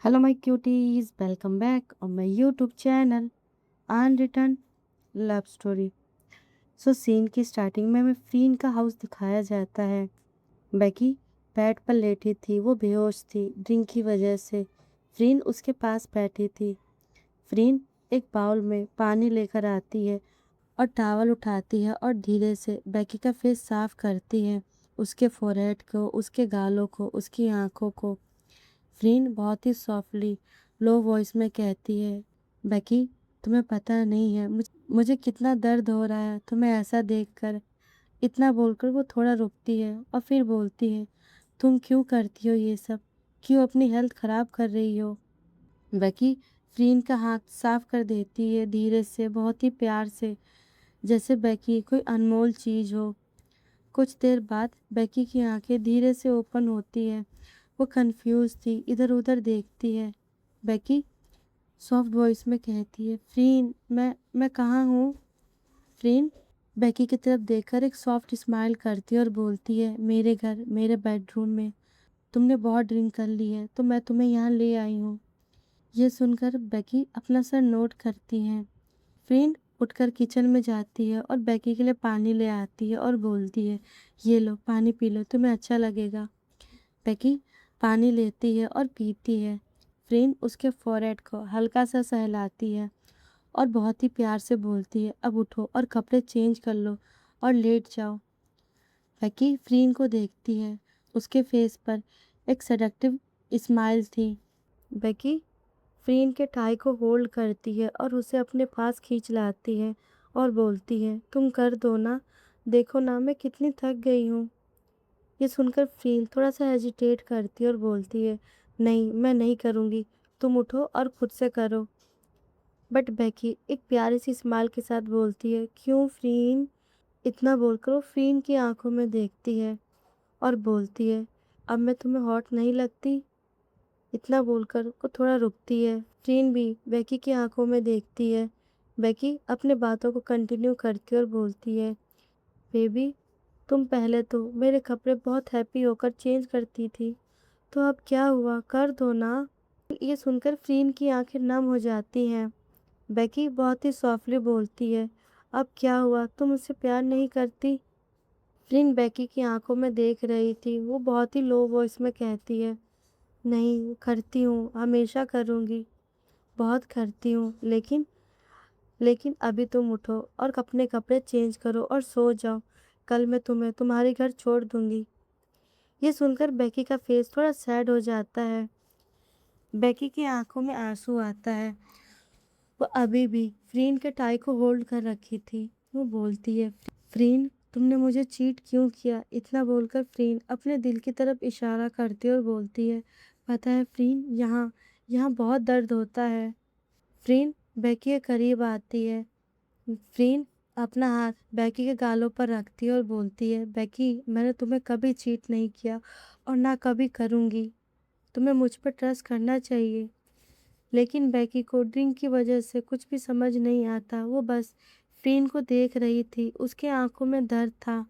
Hello, my cuties. Welcome back on my YouTube channel Unwritten Love Story. Scene की starting में हमें फ्रीन का house दिखाया जाता है। बेकी बेड पर लेटी थी। वो बेहोश थी ड्रिंक की वजह से। फ्रीन उसके पास बैठी थी। फ्रीन एक बाउल में पानी लेकर आती है और टॉवल उठाती है और धीरे से बेकी का फेस साफ करती है। उसके फोरहेड को, उसके गालों को, उसकी आंखों को। फ्रीन बहुत ही सॉफ्टली लो वॉइस में कहती है, बेकी तुम्हें पता नहीं है मुझे कितना दर्द हो रहा है तुम्हें ऐसा देखकर। इतना बोलकर वो थोड़ा रुकती है और फिर बोलती है, तुम क्यों करती हो ये सब? क्यों अपनी हेल्थ खराब कर रही हो? बेकी फ्रीन का हाथ साफ कर देती है धीरे से, बहुत ही प्यार से, जैसे बेकी कोई अनमोल चीज हो। कुछ देर बाद बेकी की आंखें धीरे से ओपन होती है। वो कंफ्यूज थी, इधर उधर देखती है। बेकी सॉफ्ट वॉइस में कहती है, फ्रीन मैं कहाँ हूँ? फ्रीन बेकी की तरफ देखकर एक सॉफ्ट स्माइल करती है और बोलती है, मेरे घर, मेरे बेडरूम में। तुमने बहुत ड्रिंक कर ली है तो मैं तुम्हें यहाँ ले आई हूँ। ये सुनकर बेकी अपना सर नोट करती है। फ्रीन उठकर किचन में जाती है और बेकी के लिए पानी ले आती है और बोलती है, ये लो पानी पी लो, तुम्हें अच्छा लगेगा। बेकी पानी लेती है और पीती है। फ्रीन उसके फोrehead को हल्का सा सहलाती है और बहुत ही प्यार से बोलती है, अब उठो और कपड़े चेंज कर लो और लेट जाओ। बेकी फ्रीन को देखती है। उसके फेस पर एक सेडक्टिव स्माइल थी। बेकी फ्रीन के टाई को होल्ड करती है और उसे अपने पास खींच लाती है और बोलती है, तुम कर दो ना, देखो ना मैं कितनी थक गई हूँ। ये सुनकर फ्रीन थोड़ा सा हेजिटेट करती है और बोलती है, नहीं मैं नहीं करूँगी, तुम उठो और खुद से करो। बट बेकी एक प्यारी सी स्माइल के साथ बोलती है, क्यों फ्रीन? इतना बोलकर वो फ्रीन की आंखों में देखती है और बोलती है, अब मैं तुम्हें हॉट नहीं लगती? इतना बोलकर वो थोड़ा रुकती है। फ्रीन भी बेकी की आंखों में देखती है। बेकी अपने बातों को कंटिन्यू करती है और बोलती है, बेबी तुम पहले तो मेरे कपड़े बहुत हैप्पी होकर चेंज करती थी, तो अब क्या हुआ, कर दो ना। ये सुनकर फ्रीन की आंखें नम हो जाती हैं। बेकी बहुत ही सॉफ्टली बोलती है, अब क्या हुआ, तुम मुझसे प्यार नहीं करती? फ्रीन बेकी की आंखों में देख रही थी। वो बहुत ही लो वॉइस में कहती है, नहीं करती हूँ, हमेशा करूँगी, बहुत करती हूँ, लेकिन लेकिन अभी तुम उठो और अपने कपड़े चेंज करो और सो जाओ। कल मैं तुम्हें तुम्हारे घर छोड़ दूंगी। ये सुनकर बेकी का फेस थोड़ा सैड हो जाता है। बेकी की आंखों में आंसू आता है। वो अभी भी फ्रीन के टाई को होल्ड कर रखी थी। वो बोलती है, फ्रीन तुमने मुझे चीट क्यों किया? इतना बोलकर फ्रीन अपने दिल की तरफ इशारा करती है और बोलती है, पता है फ्रीन, यहाँ यहाँ बहुत दर्द होता है। फ्रीन बेकी के करीब आती है। फ्रीन अपना हाथ बेकी के गालों पर रखती है और बोलती है, बेकी मैंने तुम्हें कभी चीट नहीं किया और ना कभी करूँगी। तुम्हें मुझ पर ट्रस्ट करना चाहिए। लेकिन बेकी को ड्रिंक की वजह से कुछ भी समझ नहीं आता। वो बस फ्रीन को देख रही थी। उसके आंखों में दर्द था।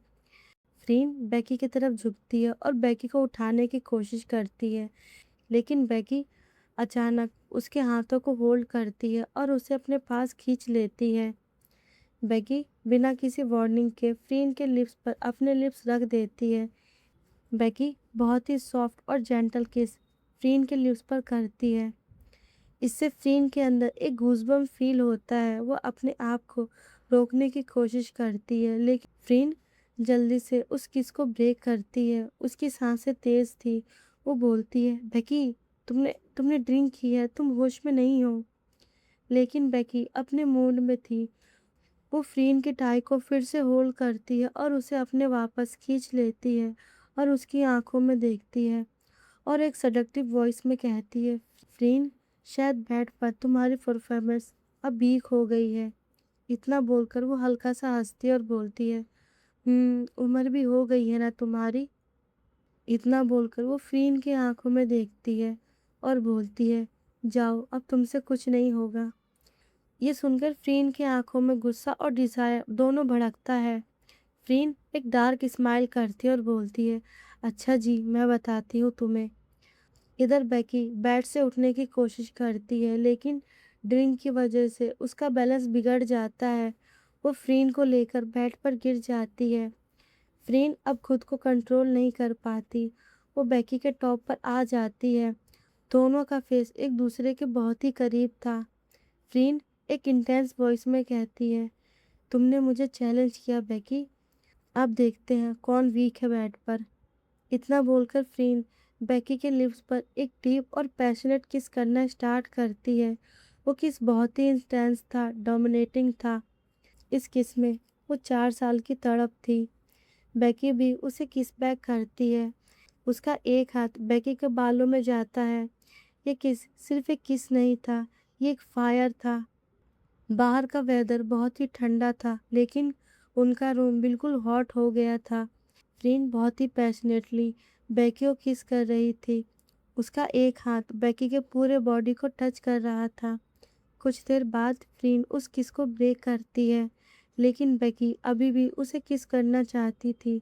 फ्रीन बेकी की तरफ झुकती है और बेकी को उठाने की कोशिश करती है, लेकिन बेकी अचानक उसके हाथों को होल्ड करती है और उसे अपने पास खींच लेती है। बेकी बिना किसी वार्निंग के फ्रीन के लिप्स पर अपने लिप्स रख देती है। बेकी बहुत ही सॉफ्ट और जेंटल किस फ्रीन के लिप्स पर करती है। इससे फ्रीन के अंदर एक गूज़बम्प फील होता है। वो अपने आप को रोकने की कोशिश करती है, लेकिन फ्रीन जल्दी से उस किस को ब्रेक करती है। उसकी सांसें तेज थी। वो बोलती है, बेकी तुमने तुमने ड्रिंक की है, तुम होश में नहीं हो। लेकिन बेकी अपने मूड में थी। वो फ्रीन की टाई को फिर से होल्ड करती है और उसे अपने वापस खींच लेती है और उसकी आंखों में देखती है और एक सडक्टिव वॉइस में कहती है, फ्रीन शायद बेड पर तुम्हारी परफॉर्मेंस अब वीक हो गई है। इतना बोलकर वो हल्का सा हंसती है और बोलती है, उम्र भी हो गई है ना तुम्हारी। इतना बोलकर वो फ्रीन की आंखों में देखती है और बोलती है, जाओ अब तुमसे कुछ नहीं होगा। ये सुनकर फ्रीन की आंखों में गुस्सा और डिजायर दोनों भड़कता है। फ्रीन एक डार्क स्माइल करती है और बोलती है, अच्छा जी मैं बताती हूँ तुम्हें। इधर बेकी बेड से उठने की कोशिश करती है, लेकिन ड्रिंक की वजह से उसका बैलेंस बिगड़ जाता है। वो फ्रीन को लेकर बेड पर गिर जाती है। फ्रीन अब खुद को कंट्रोल नहीं कर पाती। वो बेकी के टॉप पर आ जाती है। दोनों का फेस एक दूसरे के बहुत ही करीब था। फ्रीन एक इंटेंस वॉइस में कहती है, तुमने मुझे चैलेंज किया बेकी, अब देखते हैं कौन वीक है बेड पर। इतना बोलकर फ्रीन बेकी के लिप्स पर एक डीप और पैशनेट किस करना स्टार्ट करती है। वो किस बहुत ही इंटेंस था, डोमिनेटिंग था। इस किस में वो 4 साल की तड़प थी। बेकी भी उसे किस बैक करती है। उसका एक हाथ बेकी के बालों में जाता है। ये किस सिर्फ एक किस नहीं था, ये एक फायर था। बाहर का वेदर बहुत ही ठंडा था, लेकिन उनका रूम बिल्कुल हॉट हो गया था। फ्रीन बहुत ही पैशनेटली बेकी को किस कर रही थी। उसका एक हाथ बेकी के पूरे बॉडी को टच कर रहा था। कुछ देर बाद फ्रीन उस किस को ब्रेक करती है, लेकिन बेकी अभी भी उसे किस करना चाहती थी।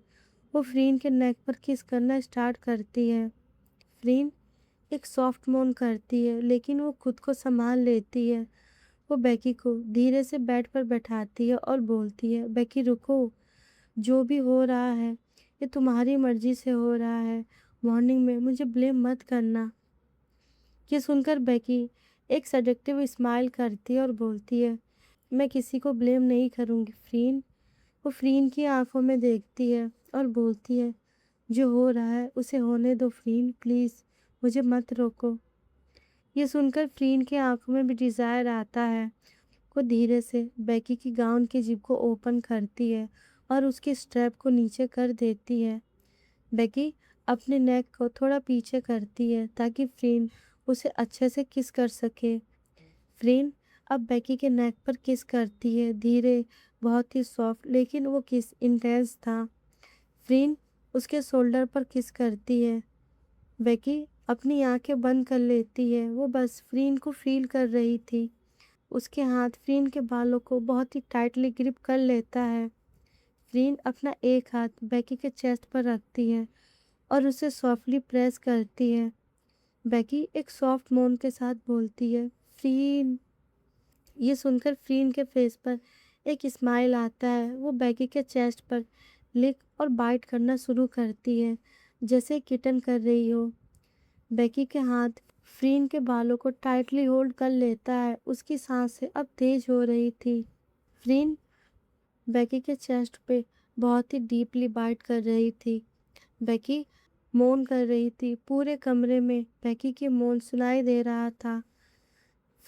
वो फ्रीन के नेक पर किस करना स्टार्ट करती है। फ्रीन एक सॉफ्ट मोन करती है, लेकिन वो खुद को संभाल लेती है। वो बेकी को धीरे से बेड पर बैठाती है और बोलती है, बेकी रुको, जो भी हो रहा है ये तुम्हारी मर्जी से हो रहा है। मॉर्निंग में मुझे ब्लेम मत करना। ये सुनकर बेकी एक सडेक्टिव स्माइल करती है और बोलती है, मैं किसी को ब्लेम नहीं करूँगी फ्रीन। वो फ्रीन की आंखों में देखती है और बोलती है, जो हो रहा है उसे होने दो फ्रीन, प्लीज़ मुझे मत रोको। ये सुनकर फ्रीन की आंखों में भी डिज़ायर आता है। वो धीरे से बेकी की गाउन की जिप को ओपन करती है और उसके स्ट्रैप को नीचे कर देती है। बेकी अपने नेक को थोड़ा पीछे करती है ताकि फ्रीन उसे अच्छे से किस कर सके। फ्रीन अब बेकी के नेक पर किस करती है, धीरे, बहुत ही सॉफ्ट, लेकिन वो किस इंटेंस था। फ्रीन उसके शोल्डर पर किस करती है। बेकी अपनी आंखें बंद कर लेती है। वो बस फ्रीन को फील कर रही थी। उसके हाथ फ्रीन के बालों को बहुत ही टाइटली ग्रिप कर लेता है। फ्रीन अपना एक हाथ बेकी के चेस्ट पर रखती है और उसे सॉफ्टली प्रेस करती है। बेकी एक सॉफ्ट मोन के साथ बोलती है, फ्रीन। ये सुनकर फ्रीन के फेस पर एक स्माइल आता है। वो बेकी के चेस्ट पर लिक और बाइट करना शुरू करती है, जैसे किटन कर रही हो। बेकी के हाथ फ्रीन के बालों को टाइटली होल्ड कर लेता है। उसकी सांसें अब तेज हो रही थी। फ्रीन बेकी के चेस्ट पे बहुत ही डीपली बाइट कर रही थी। बेकी मौन कर रही थी। पूरे कमरे में बेकी के मौन सुनाई दे रहा था।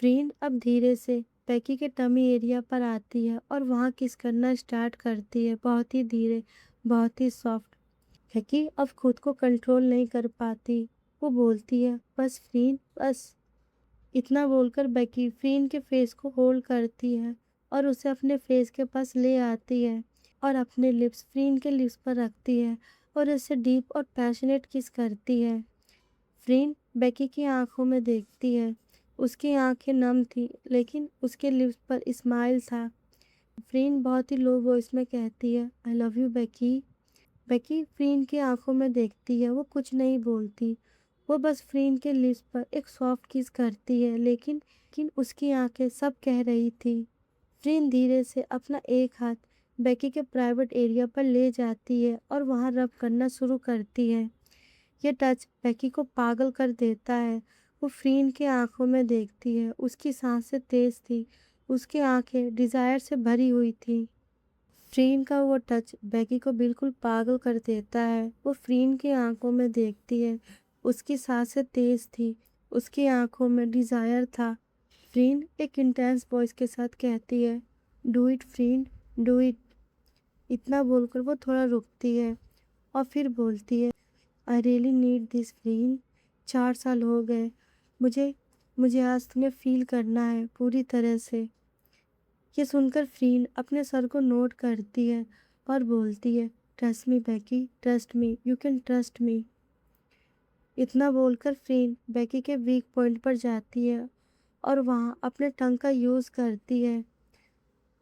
फ्रीन अब धीरे से बेकी के टमी एरिया पर आती है और वहाँ किस करना स्टार्ट करती है, बहुत ही धीरे, बहुत ही सॉफ्ट। बेकी अब खुद को कंट्रोल नहीं कर पाती। वो बोलती है, बस फ्रीन, बस। इतना बोलकर बेकी फ्रीन के फेस को होल्ड करती है और उसे अपने फेस के पास ले आती है और अपने लिप्स फ्रीन के लिप्स पर रखती है और इसे डीप और पैशनेट किस करती है। फ्रीन बेकी की आंखों में देखती है। उसकी आंखें नम थी, लेकिन उसके लिप्स पर स्माइल था। फ्रीन बहुत ही लो वॉइस में कहती है, I love you Becky. Becky Freen की आंखों में देखती है। वो कुछ नहीं बोलती। वो बस फ्रीन के लिप्स पर एक सॉफ्ट किस करती है, लेकिन उसकी आंखें सब कह रही थी। फ्रीन धीरे से अपना एक हाथ बेकी के प्राइवेट एरिया पर ले जाती है और वहां रब करना शुरू करती है। ये टच बेकी को पागल कर देता है। वो फ्रीन के आंखों में देखती है। उसकी सांसें तेज थी। उसकी आंखें डिजायर से भरी हुई थी। फ्रीन का वो टच बेकी को बिल्कुल पागल कर देता है। वो फ्रीन की आंखों में देखती है। उसकी सांसें तेज थी। उसकी आंखों में डिजायर था। फ्रीन एक इंटेंस वॉइस के साथ कहती है, डू इट फ्रीन, डू इट। इतना बोलकर वो थोड़ा रुकती है और फिर बोलती है, आई रियली नीड दिस फ्रीन। 4 साल हो गए। मुझे मुझे आज तुम्हें फील करना है पूरी तरह से। ये सुनकर फ्रीन अपने सर को नोट करती है और बोलती है, trust me Becky, trust me, you can trust me. इतना बोलकर फ्रीन बेकी के वीक पॉइंट पर जाती है और वहाँ अपने टंग का यूज़ करती है।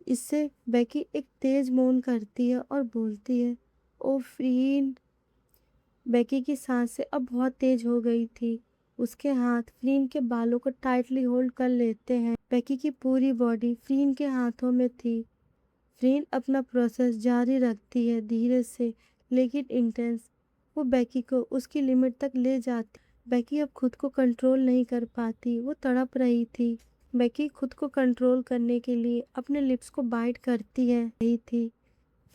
इससे बेकी एक तेज मौन करती है और बोलती है, ओ फ्रीन। बेकी की सांसें अब बहुत तेज हो गई थी। उसके हाथ फ्रीन के बालों को टाइटली होल्ड कर लेते हैं। बेकी की पूरी बॉडी फ्रीन के हाथों में थी। फ्रीन अपना प्रोसेस जारी रखती है, धीरे से लेकिन इंटेंस। वो बेकी को उसकी लिमिट तक ले जाती। बेकी अब खुद को कंट्रोल नहीं कर पाती, वो तड़प रही थी। बेकी खुद को कंट्रोल करने के लिए अपने लिप्स को बाइट करती है रही थी।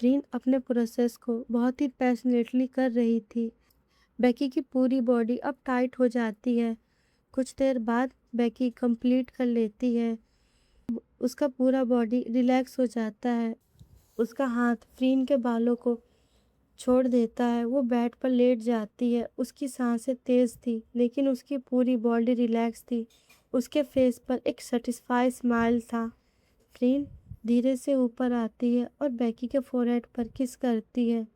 फ्रीन अपने प्रोसेस को बहुत ही पैशनेटली कर रही थी। बेकी की पूरी बॉडी अब टाइट हो जाती है। कुछ देर बाद बेकी कंप्लीट कर लेती है। उसका पूरा बॉडी रिलैक्स हो जाता है। उसका हाथ फ्रीन के बालों को छोड़ देता है। वो बेड पर लेट जाती है। उसकी सांसें तेज थी, लेकिन उसकी पूरी बॉडी रिलैक्स थी। उसके फेस पर एक सेटिस्फाई स्माइल था। फ्रीन धीरे से ऊपर आती है और बेकी के फोरहेड पर किस करती है।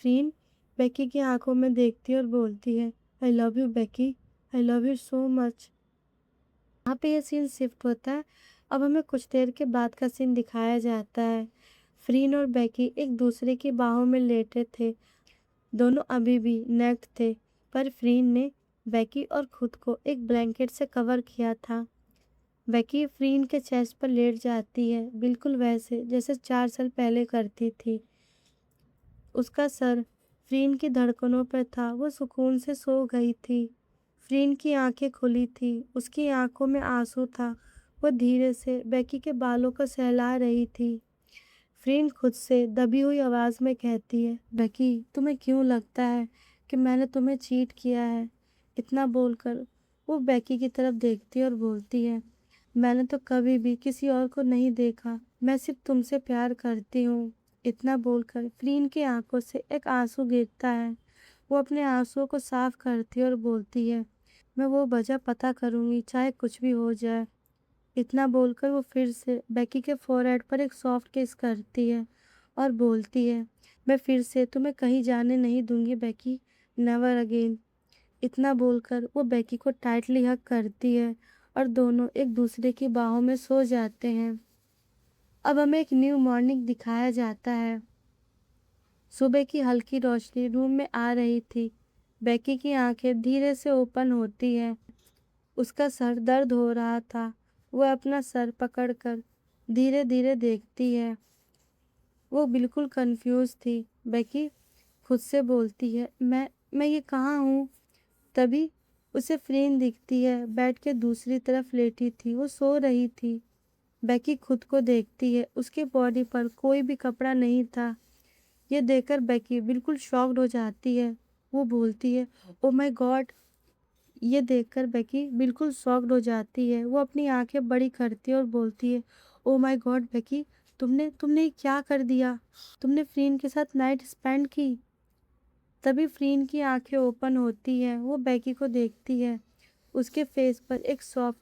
फ्रीन बेकी की आंखों में देखती है और बोलती है, I love you Becky, I love you so much. यहाँ पे ये सीन शिफ्ट होता है। अब हमें कुछ देर के बाद का सीन दिखाया जाता है। फ्रीन और बेकी एक दूसरे की बाहों में लेटे थे। दोनों अभी भी नेक्ड थे, पर फ्रीन ने बेकी और खुद को एक ब्लैंकेट से कवर किया था। बेकी फ्रीन के चेस्ट पर लेट जाती है, बिल्कुल वैसे जैसे 4 साल पहले करती थी। उसका सर फ्रीन की धड़कनों पर था। वो सुकून से सो गई थी। फ्रीन की आंखें खुली थी। उसकी आंखों में आंसू था। वो धीरे से बेकी के बालों को सहला रही थी। फ्रीन खुद से दबी हुई आवाज़ में कहती है, बेकी तुम्हें क्यों लगता है कि मैंने तुम्हें चीट किया है? इतना बोलकर वो बेकी की तरफ देखती है और बोलती है, मैंने तो कभी भी किसी और को नहीं देखा। मैं सिर्फ तुमसे प्यार करती हूँ। इतना बोलकर फ्रीन की आंखों से एक आंसू गिरता है। वो अपने आंसुओं को साफ करती है और बोलती है, मैं वो वजह पता करूँगी, चाहे कुछ भी हो जाए। इतना बोलकर वो फिर से बेकी के फोरहेड पर एक सॉफ्ट किस करती है और बोलती है, मैं फिर से तुम्हें कहीं जाने नहीं दूंगी बेकी, नेवर अगेन। इतना बोलकर वो बेकी को टाइटली हग करती है और दोनों एक दूसरे की बाहों में सो जाते हैं। अब हमें एक न्यू मॉर्निंग दिखाया जाता है। सुबह की हल्की रोशनी रूम में आ रही थी। बेकी की आंखें धीरे से ओपन होती है। उसका सर दर्द हो रहा था। वह अपना सर पकड़कर धीरे धीरे देखती है। वो बिल्कुल कंफ्यूज थी। बेकी खुद से बोलती है, मैं ये कहाँ हूँ? तभी उसे फ्रीन दिखती है, बेड के दूसरी तरफ लेटी थी। वो सो रही थी। बेकी खुद को देखती है। उसके बॉडी पर कोई भी कपड़ा नहीं था। ये देखकर बेकी बिल्कुल शॉक्ड हो जाती है। वो बोलती है, ओ माय गॉड। ये देखकर बेकी बिल्कुल शॉक्ड हो जाती है। वो अपनी आंखें बड़ी करती है और बोलती है, ओ माय गॉड बेकी, तुमने तुमने ये क्या कर दिया? तुमने फ्रीन के साथ नाइट स्पेंड की? तभी फ्रीन की आंखें ओपन होती है। वो बेकी को देखती है। उसके फेस पर एक सॉफ्ट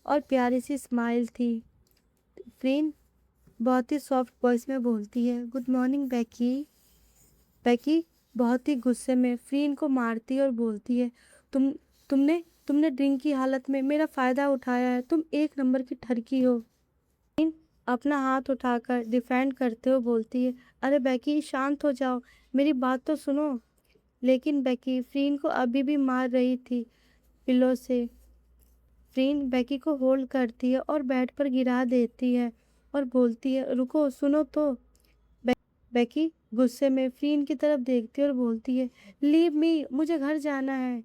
और प्यारी सी स्माइल थी। फ्रीन बहुत ही सॉफ्ट वॉइस में बोलती है, गुड मॉर्निंग बेकी। बेकी बहुत ही गुस्से में फ्रीन को मारती है और बोलती है, तुम तुमने तुमने ड्रिंक की हालत में मेरा फ़ायदा उठाया है। तुम एक नंबर की ठरकी हो। फ्रीन अपना हाथ उठाकर डिफेंड करते हुए बोलती है, अरे बेकी शांत हो जाओ, मेरी बात तो सुनो। लेकिन बेकी फ्रीन को अभी भी मार रही थी पिलो से। फ्रीन बेकी को होल्ड करती है और बेड पर गिरा देती है और बोलती है, रुको सुनो तो। बेकी गुस्से में फ्रीन की तरफ देखती है और बोलती है, लीव मी, मुझे घर जाना है।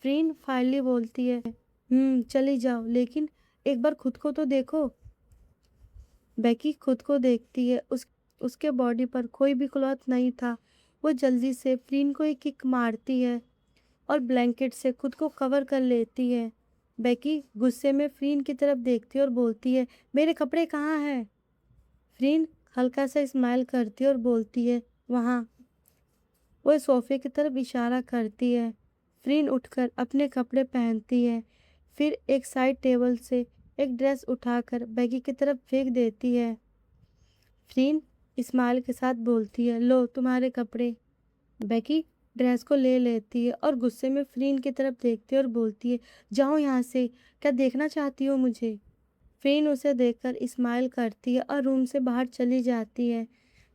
फ्रीन फाइनली बोलती है, चली जाओ, लेकिन एक बार खुद को तो देखो। बेकी खुद को देखती है। उसके बॉडी पर कोई भी क्लॉथ नहीं था। वो जल्दी से फ्रीन को एक किक मारती है और ब्लैंकेट से खुद को कवर कर लेती है। बेकी गुस्से में फ्रीन की तरफ देखती है और बोलती है, मेरे कपड़े कहाँ हैं? फ्रीन हल्का सा स्माइल करती है और बोलती है, वहाँ। वो सोफे की तरफ इशारा करती है। फ्रीन उठकर अपने कपड़े पहनती है। फिर एक साइड टेबल से एक ड्रेस उठाकर बेकी की तरफ फेंक देती है। फ्रीन स्माइल के साथ बोलती है, लो तुम्हारे कपड़े। बेकी ड्रेस को ले लेती है और गुस्से में फ्रीन की तरफ देखती है और बोलती है, जाओ यहाँ से, क्या देखना चाहती हो मुझे? फ्रीन उसे देखकर स्माइल करती है और रूम से बाहर चली जाती है।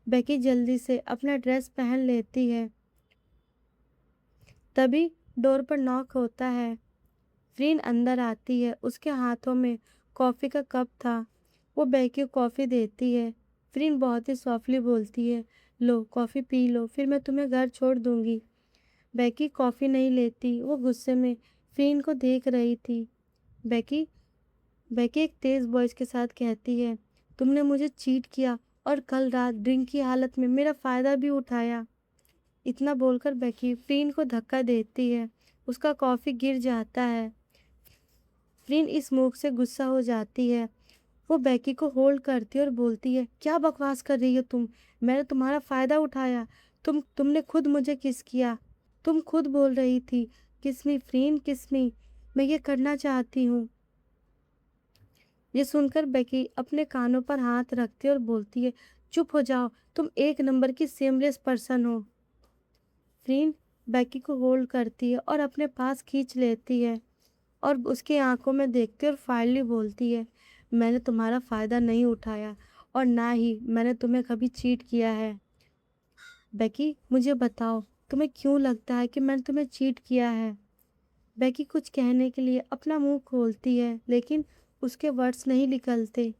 बेकी जल्दी से अपना ड्रेस पहन लेती है। तभी डोर पर नॉक होता है। फ्रीन अंदर आती है, उसके हाथों में कॉफ़ी का कप था। वो बेकी को कॉफ़ी देती है। फ्रीन बहुत ही सॉफ्टली बोलती है, लो कॉफ़ी पी लो, फिर मैं तुम्हें घर छोड़ दूँगी। बेकी कॉफ़ी नहीं लेती, वो गुस्से में फ्रीन को देख रही थी। बेकी बेकी एक तेज़ वॉइस के साथ कहती है, तुमने मुझे चीट किया और कल रात ड्रिंक की हालत में मेरा फ़ायदा भी उठाया। इतना बोलकर बेकी फ्रीन को धक्का देती है। उसका कॉफ़ी गिर जाता है। फ्रीन इस मूव से गुस्सा हो जाती है। वो बेकी को होल्ड करती है और बोलती है, क्या बकवास कर रही हो तुम? मैंने तुम्हारा फ़ायदा उठाया। तुमने खुद मुझे किस किया। तुम खुद बोल रही थी, किस मी फ्रीन किस मी। मैं ये करना चाहती हूँ। ये सुनकर बेकी अपने कानों पर हाथ रखती है और बोलती है, चुप हो जाओ, तुम एक नंबर की सेमलेस पर्सन हो। फ्रीन बेकी को होल्ड करती है और अपने पास खींच लेती है और उसकी आंखों में देखती है और फाइनली बोलती है, मैंने तुम्हारा फ़ायदा नहीं उठाया और ना ही मैंने तुम्हें कभी चीट किया है। बेकी मुझे बताओ, तुम्हें क्यों लगता है कि मैंने तुम्हें चीट किया है? बेकी कुछ कहने के लिए अपना मुंह खोलती है लेकिन उसके वर्ड्स नहीं निकलते।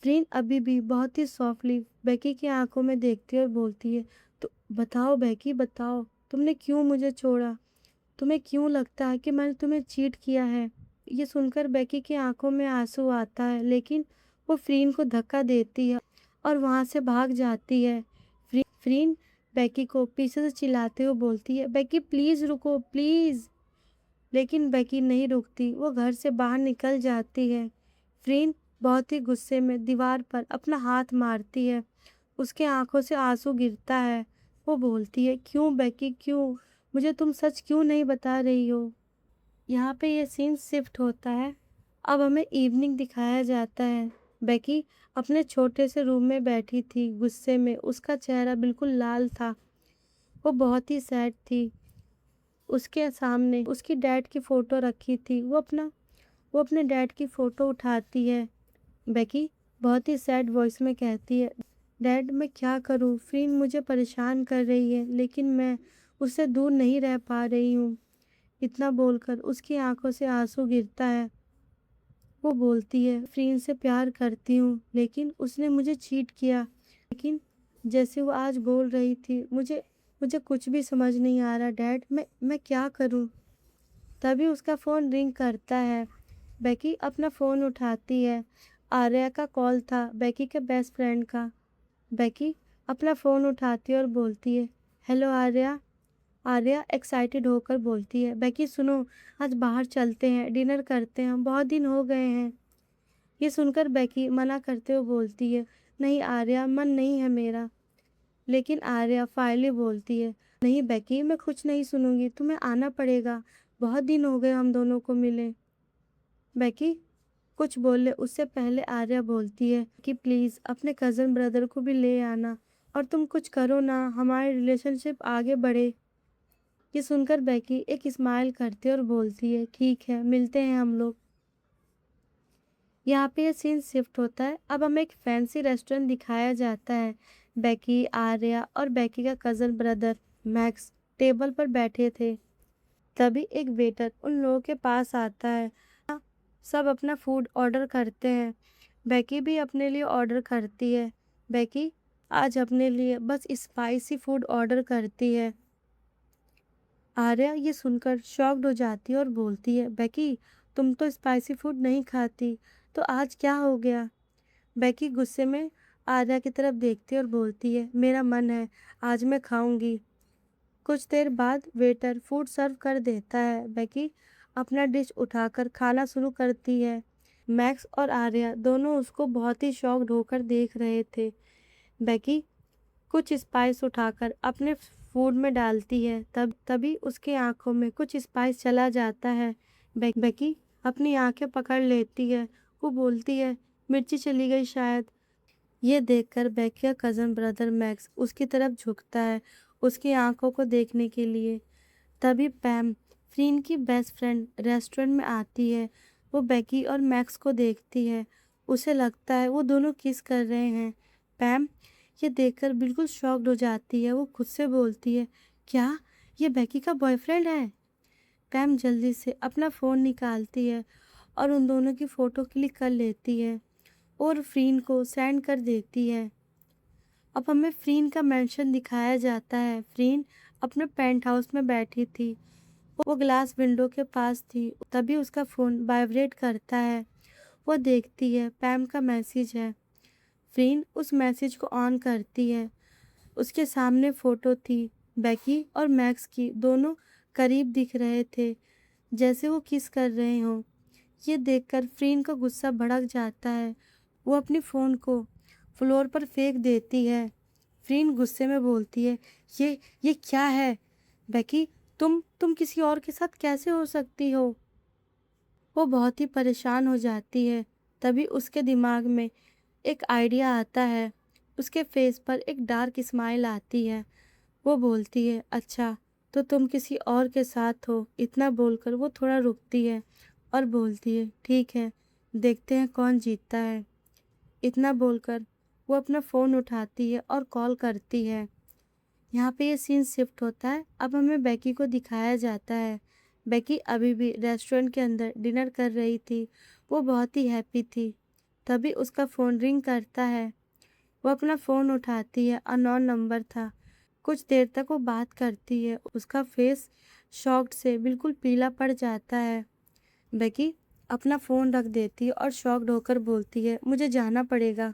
फ्रीन अभी भी बहुत ही सॉफ्टली बेकी की आंखों में देखती है और बोलती है, तो बताओ बेकी बताओ, तुमने क्यों मुझे छोड़ा? तुम्हें क्यों लगता है कि मैंने तुम्हें चीट किया है? ये सुनकर बेकी की आंखों में आंसू आता है लेकिन वो फ्रीन को धक्का देती है और वहां से भाग जाती है। फ्रीन बेकी को पीछे से चिल्लाते हुए बोलती है, बेकी प्लीज रुको प्लीज। लेकिन बेकी नहीं रुकती, वो घर से बाहर निकल जाती है। फ्रीन बहुत ही गुस्से में दीवार पर अपना हाथ मारती है। उसके आंखों से आंसू गिरता है। वो बोलती है, क्यों बेकी क्यों? मुझे तुम सच क्यों नहीं बता रही हो? यहाँ पे ये सीन शिफ्ट होता है। अब हमें इवनिंग दिखाया जाता है। बेकी अपने छोटे से रूम में बैठी थी, गुस्से में उसका चेहरा बिल्कुल लाल था। वो बहुत ही सैड थी। उसके सामने उसकी डैड की फोटो रखी थी। वो अपने डैड की फोटो उठाती है। बेकी बहुत ही सैड वॉइस में कहती है, डैड मैं क्या करूँ? फ्रीन मुझे परेशान कर रही है लेकिन मैं उससे दूर नहीं रह पा रही हूँ। इतना बोलकर उसकी आंखों से आंसू गिरता है। वो बोलती है, फ्रीन से प्यार करती हूँ लेकिन उसने मुझे चीट किया। लेकिन जैसे वो आज बोल रही थी, मुझे मुझे कुछ भी समझ नहीं आ रहा डैड, मैं क्या करूँ? तभी उसका फ़ोन रिंग करता है। बेकी अपना फ़ोन उठाती है। आर्या का कॉल था, बेकी के बेस्ट फ्रेंड का। बेकी अपना फ़ोन उठाती है और बोलती है, हेलो आर्या। आर्या एक्साइटेड होकर बोलती है, बेकी सुनो, आज बाहर चलते हैं, डिनर करते हैं, बहुत दिन हो गए हैं। ये सुनकर बेकी मना करते हुए बोलती है, नहीं आर्या, मन नहीं है मेरा। लेकिन आर्या फाइनली बोलती है, नहीं बेकी, मैं कुछ नहीं सुनूंगी, तुम्हें आना पड़ेगा, बहुत दिन हो गए हम दोनों को मिले। बेकी कुछ बोले उससे पहले आर्या बोलती है कि प्लीज़ अपने कज़न ब्रदर को भी ले आना और तुम कुछ करो ना, हमारी रिलेशनशिप आगे बढ़े। ये सुनकर बेकी एक स्माइल करती है और बोलती है, ठीक है, मिलते हैं हम लोग। यहाँ पे ये सीन शिफ्ट होता है। अब हमें एक फैंसी रेस्टोरेंट दिखाया जाता है। बेकी, आर्या और बेकी का कज़न ब्रदर मैक्स टेबल पर बैठे थे। तभी एक वेटर उन लोगों के पास आता है। सब अपना फूड ऑर्डर करते हैं। बेकी भी अपने लिए ऑर्डर करती है। बेकी आज अपने लिए बस स्पाइसी फूड ऑर्डर करती है। आर्या ये सुनकर शॉक्ड हो जाती है और बोलती है, बेकी तुम तो स्पाइसी फूड नहीं खाती, तो आज क्या हो गया? बेकी गुस्से में आर्या की तरफ देखती है और बोलती है, मेरा मन है, आज मैं खाऊंगी। कुछ देर बाद वेटर फूड सर्व कर देता है। बेकी अपना डिश उठाकर खाना शुरू करती है। मैक्स और आर्या दोनों उसको बहुत ही शॉक्ड होकर देख रहे थे। बेकी कुछ स्पाइस उठाकर अपने फूड में डालती है। तभी उसकी आंखों में कुछ स्पाइस चला जाता है। बेकी अपनी आंखें पकड़ लेती है। वो बोलती है, मिर्ची चली गई शायद। ये देखकर बेकी का कज़न ब्रदर मैक्स उसकी तरफ झुकता है, उसकी आंखों को देखने के लिए। तभी पैम, फ्रीन की बेस्ट फ्रेंड, रेस्टोरेंट में आती है। वो बेकी और मैक्स को देखती है। उसे लगता है वो दोनों किस कर रहे हैं। पैम ये देखकर बिल्कुल शॉक्ड हो जाती है। वो खुद से बोलती है, क्या ये बेकी का बॉयफ्रेंड है? पैम जल्दी से अपना फ़ोन निकालती है और उन दोनों की फ़ोटो क्लिक कर लेती है और फ़्रीन को सेंड कर देती है। अब हमें फ़्रीन का मेंशन दिखाया जाता है। फ़्रीन अपने पेंट हाउस में बैठी थी। वो ग्लास विंडो के पास थी। तभी उसका फ़ोन वाइब्रेट करता है। वो देखती है पैम का मैसेज है। फ़्रीन उस मैसेज को ऑन करती है। उसके सामने फ़ोटो थी बेकी और मैक्स की। दोनों करीब दिख रहे थे, जैसे वो किस कर रहे हों। ये देखकर फ़्रीन का गुस्सा भड़क जाता है। वो अपनी फ़ोन को फ्लोर पर फेंक देती है। फ़्रीन गुस्से में बोलती है, ये क्या है? बेकी, तुम किसी और के साथ कैसे हो सकती हो? वो बहुत ही परेशान हो जाती है। तभी उसके दिमाग में एक आइडिया आता है। उसके फेस पर एक डार्क स्माइल आती है। वो बोलती है, अच्छा, तो तुम किसी और के साथ हो। इतना बोलकर वो थोड़ा रुकती है और बोलती है, ठीक है, देखते हैं कौन जीतता है। इतना बोलकर वो अपना फ़ोन उठाती है और कॉल करती है। यहाँ पे ये सीन शिफ्ट होता है। अब हमें बेकी को दिखाया जाता है। बेकी अभी भी रेस्टोरेंट के अंदर डिनर कर रही थी। वो बहुत ही हैप्पी थी। तभी उसका फ़ोन रिंग करता है। वो अपना फ़ोन उठाती है। अननोन नंबर था। कुछ देर तक वो बात करती है। उसका फेस शॉक्ड से बिल्कुल पीला पड़ जाता है। बेकी अपना फ़ोन रख देती है और शॉक्ड होकर बोलती है, मुझे जाना पड़ेगा।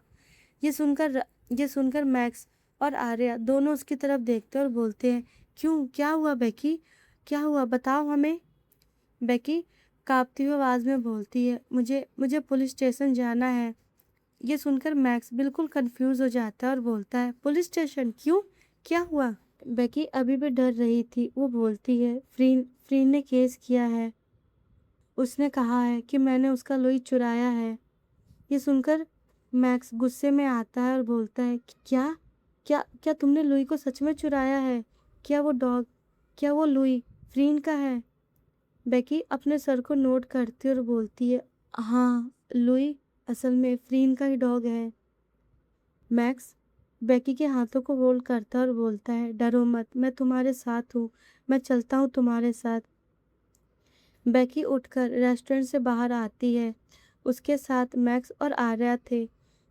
ये सुनकर ये सुनकर मैक्स और आर्या दोनों उसकी तरफ देखते और बोलते हैं, क्यों, क्या हुआ बेकी? क्या हुआ, बताओ हमें। बेकी काँपती हुई आवाज़ में बोलती है, मुझे मुझे पुलिस स्टेशन जाना है। ये सुनकर मैक्स बिल्कुल कंफ्यूज हो जाता है और बोलता है, पुलिस स्टेशन क्यों, क्या हुआ? बेकी अभी भी डर रही थी। वो बोलती है, फ्रीन फ्रीन ने केस किया है। उसने कहा है कि मैंने उसका लुई चुराया है। ये सुनकर मैक्स गुस्से में आता है और बोलता है, क्या क्या क्या तुमने लुई को सच में चुराया है? क्या वो लुई फ्रीन का है? बेकी अपने सर को नोट करती है और बोलती है, हाँ, लुई असल में फ्रीन का ही डॉग है। मैक्स बेकी के हाथों को होल्ड करता है और बोलता है, डरो मत, मैं तुम्हारे साथ हूँ, मैं चलता हूँ तुम्हारे साथ। बेकी उठकर रेस्टोरेंट से बाहर आती है। उसके साथ मैक्स और आर्या थे।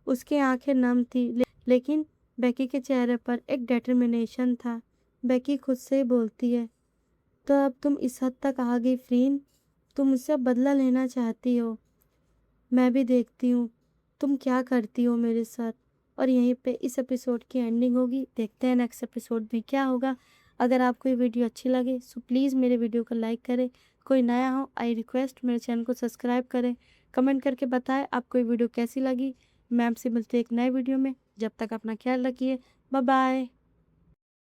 उसकी आंखें नम थी, लेकिन बेकी के चेहरे पर एक डिटर्मिनेशन था। बेकी खुद से ही बोलती है, तो अब तुम इस हद तक आ गई फ्रीन, तुम मुझसे बदला लेना चाहती हो। मैं भी देखती हूँ तुम क्या करती हो मेरे साथ। और यहीं पे इस एपिसोड की एंडिंग होगी। देखते हैं नेक्स्ट एपिसोड में क्या होगा। अगर आपको ये वीडियो अच्छी लगे सो प्लीज़ मेरे वीडियो को लाइक करें। कोई नया हो आई रिक्वेस्ट मेरे चैनल को सब्सक्राइब करें। कमेंट करके बताएं आपको ये वीडियो कैसी लगी। मैं आपसे मिलती हूँ एक नए वीडियो में। जब तक अपना ख्याल रखिए। Bye bye.